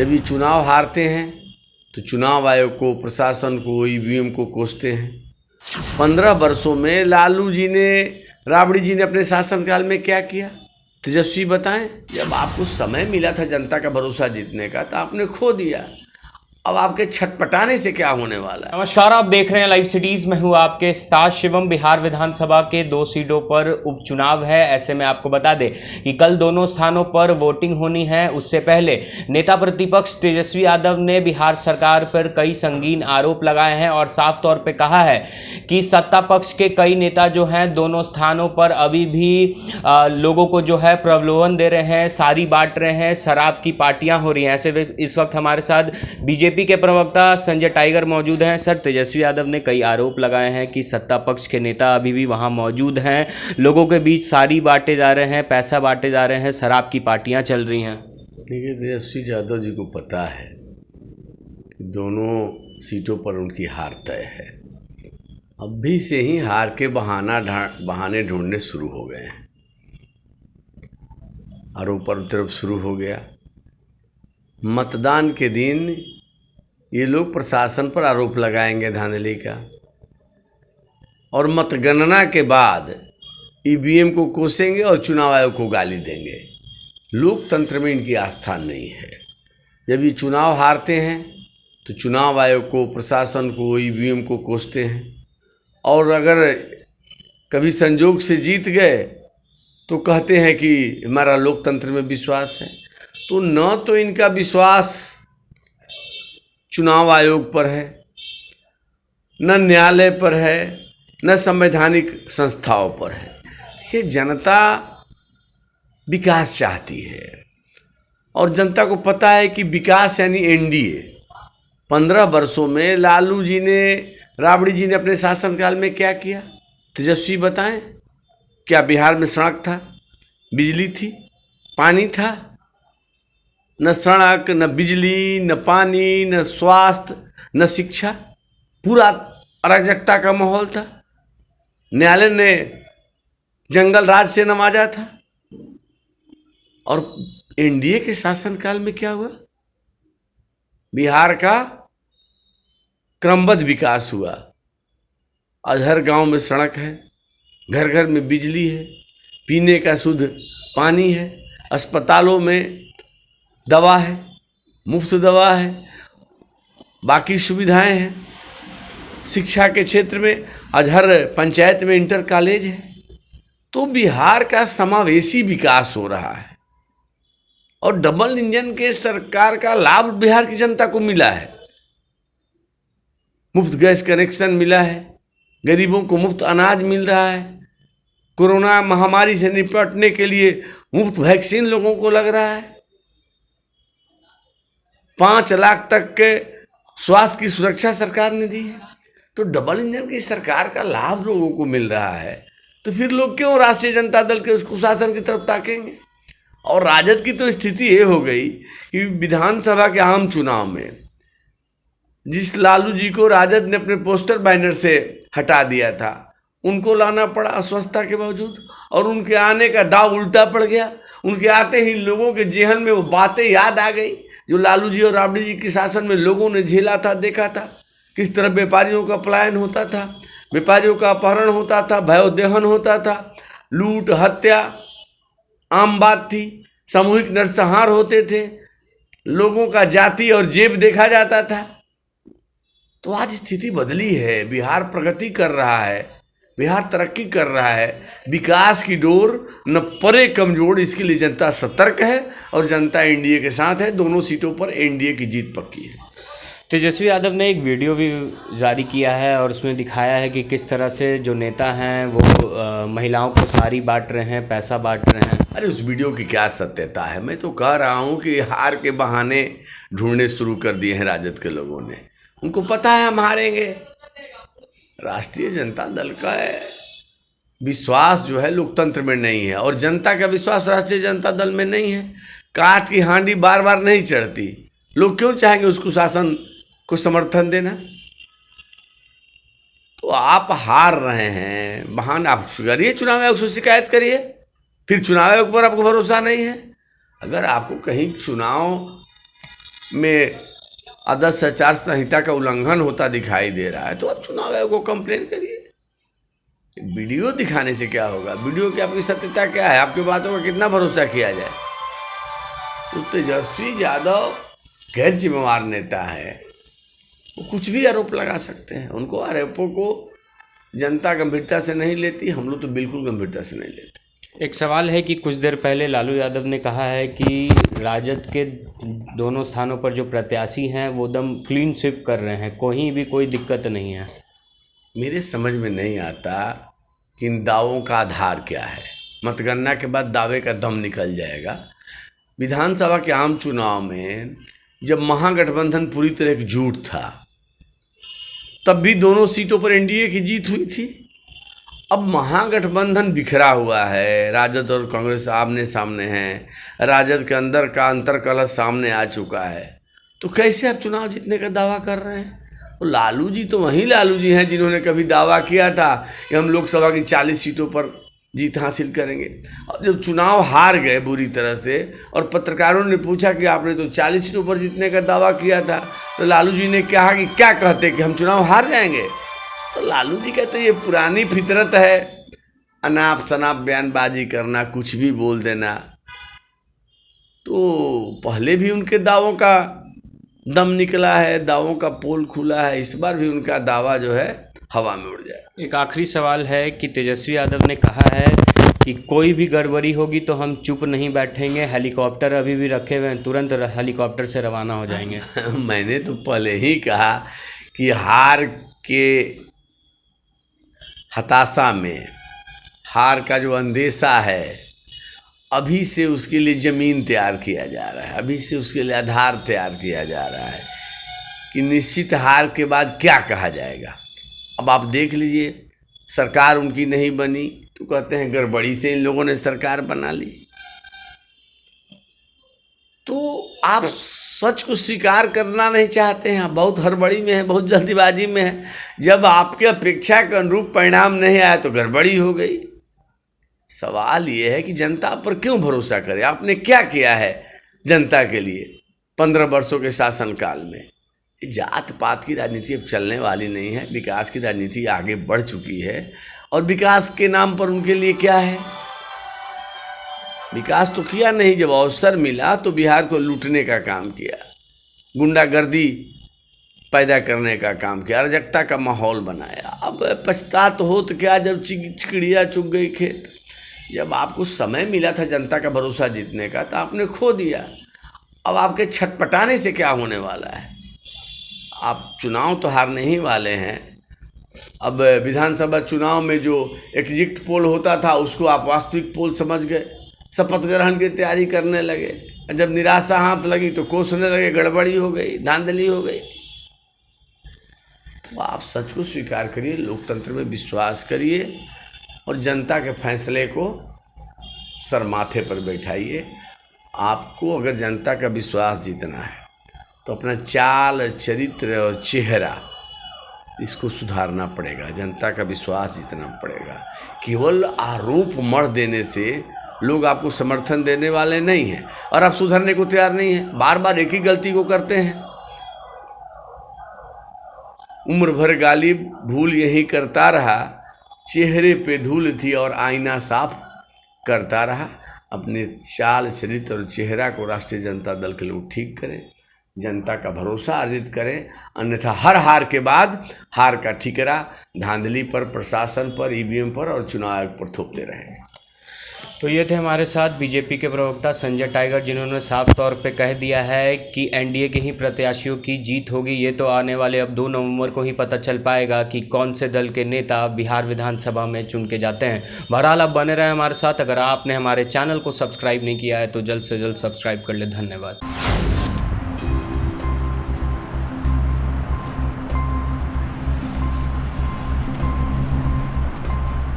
जब ये चुनाव हारते हैं तो चुनाव आयोग को, प्रशासन को, ईवीएम को कोसते हैं। 15 वर्षों में लालू जी ने, राबड़ी जी ने अपने शासनकाल में क्या किया? तेजस्वी बताएं। जब आपको समय मिला था जनता का भरोसा जीतने का तो आपने खो दिया। अब आपके छटपटाने से क्या होने वाला है? नमस्कार, आप देख रहे हैं लाइव सिटीज। मैं हूं आपके साथ शिवम। बिहार विधानसभा के 2 सीटों पर उपचुनाव है। ऐसे में आपको बता दें कि कल दोनों स्थानों पर वोटिंग होनी है। उससे पहले नेता प्रतिपक्ष तेजस्वी यादव ने बिहार सरकार पर कई संगीन आरोप लगाए हैं और साफ तौर पर कहा है कि सत्ता पक्ष के कई नेता जो हैं दोनों स्थानों पर अभी भी लोगों को जो है प्रलोभन दे रहे हैं, सारी बांट रहे हैं, शराब की पार्टियां हो रही हैं। ऐसे इस वक्त हमारे साथ बीजेपी के प्रवक्ता संजय टाइगर मौजूद हैं। सर, तेजस्वी यादव ने कई आरोप लगाए हैं कि सत्ता पक्ष के नेता अभी भी वहां मौजूद हैं, लोगों के बीच साड़ी बांटे जा रहे हैं, पैसा बांटे जा रहे हैं, शराब की पार्टियां चल रही हैं। देखिए, तेजस्वी यादव जी को पता है कि दोनों सीटों पर उनकी हार तय है। अभी से ही हार के बहाने ढूंढने शुरू हो गए हैं। आरोप प्रत्यारोप शुरू हो गया। मतदान के दिन ये लोग प्रशासन पर आरोप लगाएंगे धांधली का, और मतगणना के बाद ईवीएम को कोसेंगे और चुनाव आयोग को गाली देंगे। लोकतंत्र में इनकी आस्था नहीं है। जब ये चुनाव हारते हैं तो चुनाव आयोग को, प्रशासन को, ईवीएम को कोसते हैं, और अगर कभी संजोग से जीत गए तो कहते हैं कि हमारा लोकतंत्र में विश्वास है। तो न तो इनका विश्वास चुनाव आयोग पर है, न न्यायालय पर है, न संवैधानिक संस्थाओं पर है। ये जनता विकास चाहती है और जनता को पता है कि विकास यानी एनडीए। 15 वर्षों में लालू जी ने, राबड़ी जी ने अपने शासनकाल में क्या किया? तेजस्वी बताएं। क्या बिहार में सड़क था, बिजली थी, पानी था? न सड़क, न बिजली, न पानी, न स्वास्थ्य, न शिक्षा। पूरा अराजकता का माहौल था। न्यायालय ने जंगल राज से नवाजा था। और एनडीए के शासनकाल में क्या हुआ? बिहार का क्रमबद्ध विकास हुआ। आज हर गांव में सड़क है, घर घर में बिजली है, पीने का शुद्ध पानी है, अस्पतालों में दवा है, मुफ्त दवा है, बाकी सुविधाएं हैं। शिक्षा के क्षेत्र में आज हर पंचायत में इंटर कॉलेज है। तो बिहार का समावेशी विकास हो रहा है और डबल इंजन के सरकार का लाभ बिहार की जनता को मिला है। मुफ्त गैस कनेक्शन मिला है, गरीबों को मुफ्त अनाज मिल रहा है, कोरोना महामारी से निपटने के लिए मुफ्त वैक्सीन लोगों को लग रहा है, 5 लाख तक के स्वास्थ्य की सुरक्षा सरकार ने दी है। तो डबल इंजन की सरकार का लाभ लोगों को मिल रहा है। तो फिर लोग क्यों राष्ट्रीय जनता दल के उस कुशासन की तरफ ताकेंगे? और राजद की तो स्थिति ये हो गई कि विधानसभा के आम चुनाव में जिस लालू जी को राजद ने अपने पोस्टर बैनर से हटा दिया था, उनको लाना पड़ा अस्वस्थता के बावजूद, और उनके आने का दाव उल्टा पड़ गया। उनके आते ही लोगों के जेहन में वो बातें याद आ गई जो लालू जी और राबड़ी जी के शासन में लोगों ने झेला था, देखा था। किस तरह व्यापारियों का पलायन होता था, व्यापारियों का अपहरण होता था, भयोदहन होता था, लूट हत्या आम बात थी, सामूहिक नरसंहार होते थे, लोगों का जाति और जेब देखा जाता था। तो आज स्थिति बदली है। बिहार प्रगति कर रहा है, बिहार तरक्की कर रहा है, विकास की डोर न परे कमजोर। इसके लिए जनता सतर्क है और जनता एनडीए के साथ है। दोनों सीटों पर एनडीए की जीत पक्की है। तेजस्वी यादव ने एक वीडियो भी जारी किया है और उसमें दिखाया है कि किस तरह से जो नेता हैं वो महिलाओं को साड़ी बांट रहे हैं, पैसा बांट रहे हैं। अरे उस वीडियो की क्या सत्यता है? मैं तो कह रहा हूँ कि हार के बहाने ढूंढने शुरू कर दिए हैं राजद के लोगों ने। उनको पता है हम हारेंगे। राष्ट्रीय जनता दल का विश्वास जो है लोकतंत्र में नहीं है, और जनता का विश्वास राष्ट्रीय जनता दल में नहीं है। काठ की हांडी बार बार नहीं चढ़ती। लोग क्यों चाहेंगे उसको शासन को समर्थन देना? तो आप हार रहे हैं, बहाना आप करिए, चुनाव आयोग से शिकायत करिए। फिर चुनाव आयोग पर आपको भरोसा नहीं है? अगर आपको कहीं चुनाव में आदर्श आचार संहिता का उल्लंघन होता दिखाई दे रहा है तो आप चुनाव आयोग को कंप्लेन करिए। वीडियो दिखाने से क्या होगा? वीडियो की आपकी सत्यता क्या है? आपकी बातों का कितना भरोसा किया जाए? तो तेजस्वी यादव गैर जिम्मेवार नेता है, वो कुछ भी आरोप लगा सकते हैं। उनको आरोपों को जनता गंभीरता से नहीं लेती, हम लोग तो बिल्कुल गंभीरता से नहीं लेते। एक सवाल है कि कुछ देर पहले लालू यादव ने कहा है कि राजद के दोनों स्थानों पर जो प्रत्याशी हैं वो दम क्लीन स्वीप कर रहे हैं, कहीं भी कोई दिक्कत नहीं है। मेरे समझ में नहीं आता कि इन दावों का आधार क्या है। मतगणना के बाद दावे का दम निकल जाएगा। विधानसभा के आम चुनाव में जब महागठबंधन पूरी तरह एकजुट था तब भी दोनों सीटों पर एनडीए की जीत हुई थी। अब महागठबंधन बिखरा हुआ है, राजद और कांग्रेस आमने सामने हैं, राजद के अंदर का अंतर्कलह सामने आ चुका है, तो कैसे आप चुनाव जीतने का दावा कर रहे हैं? तो लालू जी तो वही लालू जी हैं जिन्होंने कभी दावा किया था कि हम लोकसभा की 40 सीटों पर जीत हासिल करेंगे। और जब चुनाव हार गए बुरी तरह से और पत्रकारों ने पूछा कि आपने तो 40 सीटों पर जीतने का दावा किया था, तो लालू जी ने कहा कि क्या कहते कि हम चुनाव हार जाएंगे? तो लालू जी कहते ये पुरानी फितरत है, अनाप शनाप बयानबाजी करना, कुछ भी बोल देना। तो पहले भी उनके दावों का दम निकला है, दावों का पोल खुला है, इस बार भी उनका दावा जो है हवा में उड़ जाए। एक आखिरी सवाल है कि तेजस्वी यादव ने कहा है कि कोई भी गड़बड़ी होगी तो हम चुप नहीं बैठेंगे, हेलीकॉप्टर अभी भी रखे हुए हैं, तुरंत हेलीकॉप्टर से रवाना हो जाएंगे। मैंने तो पहले ही कहा कि हार के हताशा में, हार का जो अंदेशा है, अभी से उसके लिए ज़मीन तैयार किया जा रहा है, अभी से उसके लिए आधार तैयार किया जा रहा है कि निश्चित हार के बाद क्या कहा जाएगा। अब आप देख लीजिए, सरकार उनकी नहीं बनी तो कहते हैं गड़बड़ी से इन लोगों ने सरकार बना ली। तो आप सच को स्वीकार करना नहीं चाहते हैं, बहुत हड़बड़ी में है, बहुत जल्दीबाजी में है। जब आपके अपेक्षा के अनुरूप परिणाम नहीं आया तो गड़बड़ी हो गई। सवाल ये है कि जनता पर क्यों भरोसा करे? आपने क्या किया है जनता के लिए 15 वर्षों के शासनकाल में? जात पात की राजनीति अब चलने वाली नहीं है, विकास की राजनीति आगे बढ़ चुकी है। और विकास के नाम पर उनके लिए क्या है? विकास तो किया नहीं, जब अवसर मिला तो बिहार को लूटने का काम किया, गुंडागर्दी पैदा करने का काम किया, अराजकता का माहौल बनाया। अब पछतात हो तो क्या, जब चिड़िया चुग गई खेत। जब आपको समय मिला था जनता का भरोसा जीतने का तो आपने खो दिया। अब आपके छटपटाने से क्या होने वाला है? आप चुनाव तो हारने ही वाले हैं। अब विधानसभा चुनाव में जो एग्जिट पोल होता था उसको आप वास्तविक पोल समझ गए, शपथ ग्रहण की तैयारी करने लगे। जब निराशा हाथ लगी तो कोसने लगे, गड़बड़ी हो गई, धांधली हो गई। तो आप सच को स्वीकार करिए, लोकतंत्र में विश्वास करिए और जनता के फैसले को सर माथे पर बैठाइए। आपको अगर जनता का विश्वास जीतना है तो अपना चाल, चरित्र और चेहरा इसको सुधारना पड़ेगा, जनता का विश्वास जीतना पड़ेगा। केवल आरोप मढ़ देने से लोग आपको समर्थन देने वाले नहीं हैं और आप सुधरने को तैयार नहीं हैं, बार बार एक ही गलती को करते हैं। उम्र भर गालिब भूल यही करता रहा, चेहरे पे धूल थी और आईना साफ करता रहा। अपने चाल, चरित्र और चेहरा को राष्ट्रीय जनता दल के लोग ठीक करें, जनता का भरोसा अर्जित करें। अन्यथा हर हार के बाद हार का ठिकरा धांधली पर, प्रशासन पर, ईवीएम पर और चुनाव आयोग पर थोपते रहेंगे। तो ये थे हमारे साथ बीजेपी के प्रवक्ता संजय टाइगर, जिन्होंने साफ तौर पे कह दिया है कि एनडीए के ही प्रत्याशियों की जीत होगी। ये तो आने वाले अब 2 नवंबर को ही पता चल पाएगा कि कौन से दल के नेता बिहार विधानसभा में चुन के जाते हैं। बहरहाल आप बने रहें हमारे साथ। अगर आपने हमारे चैनल को सब्सक्राइब नहीं किया है तो जल्द से जल्द सब्सक्राइब कर ले। धन्यवाद।